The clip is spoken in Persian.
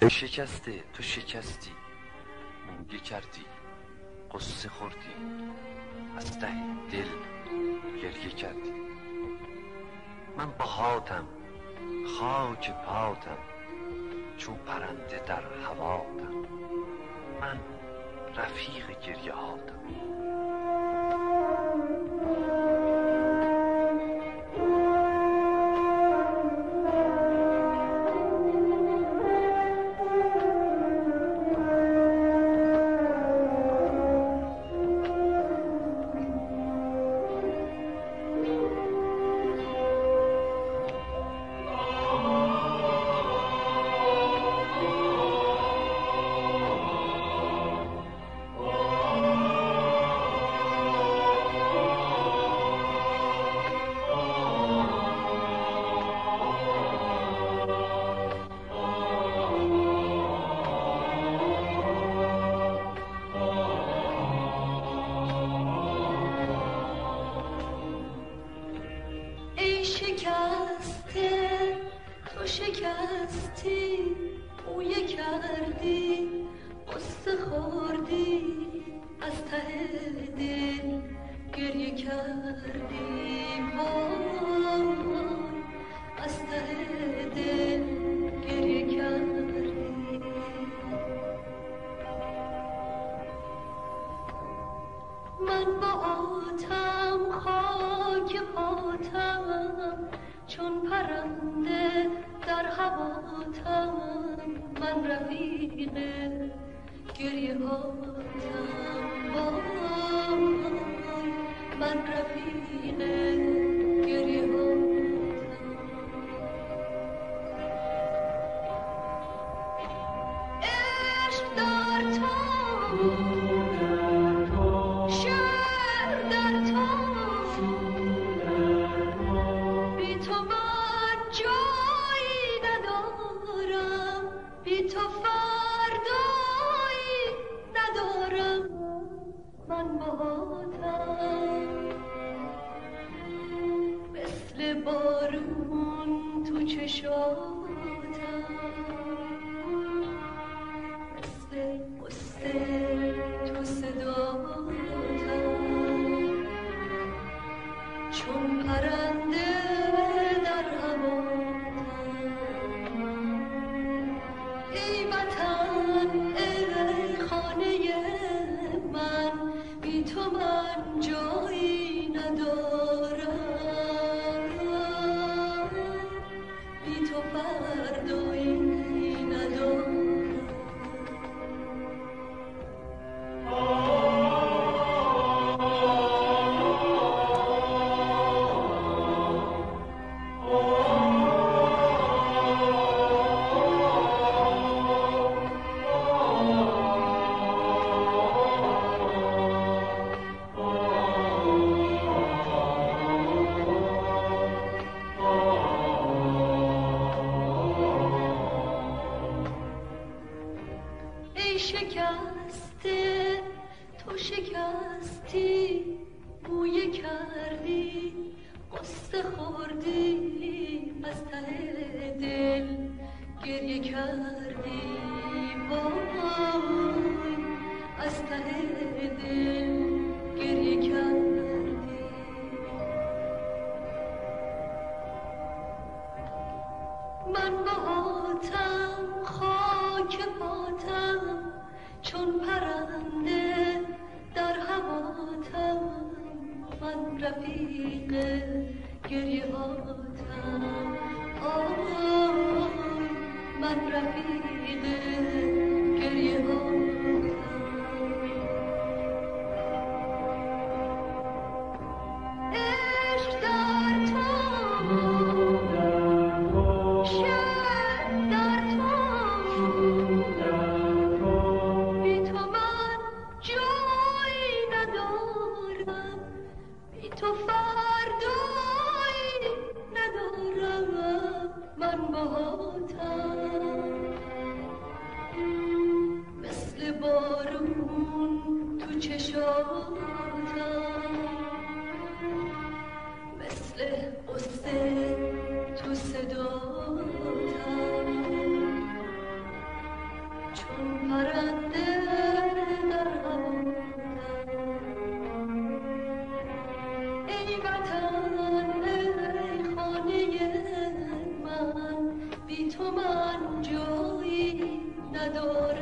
شکسته تو شکستی، مویه کردی، قصه خوردی، از ته دل گریه کردی. من باهاتم، خاک پاتم، چون پرنده در هواتم، من رفیق گریه هاتم. شکستی مویه کردی قصه خوردی از ته دل گریه کردی وای از ته دل گریه کردی من با آتم خاک پاتم چون پرنده در هواتم من رفیق گریه هاتم وای من رفیق گریه هاتم عشق در تو مثل بارون تو چشاتم مثل قصه تو صداتم چون پرنده در هواتم ای وطن ای خانه من بی تو من جایی ندارم بی تو فردایی ندارم شکسته تو شکستی مویه کردی قصه خوردی از ته دل گریه کردی وای از ته دل گریه کردی من باهاتم خاک پاتم چون پرنده در هواتم من رفیق گریه هاتم آی من رفیق گریه هاتم عشق در تو تو فردایی ندارم من باهاتم مثل بارون تو چشاتم مثل قصه تو صداتم پرنده در هوا. ای وطن ای خانه من، بی تو من جایی ندارم.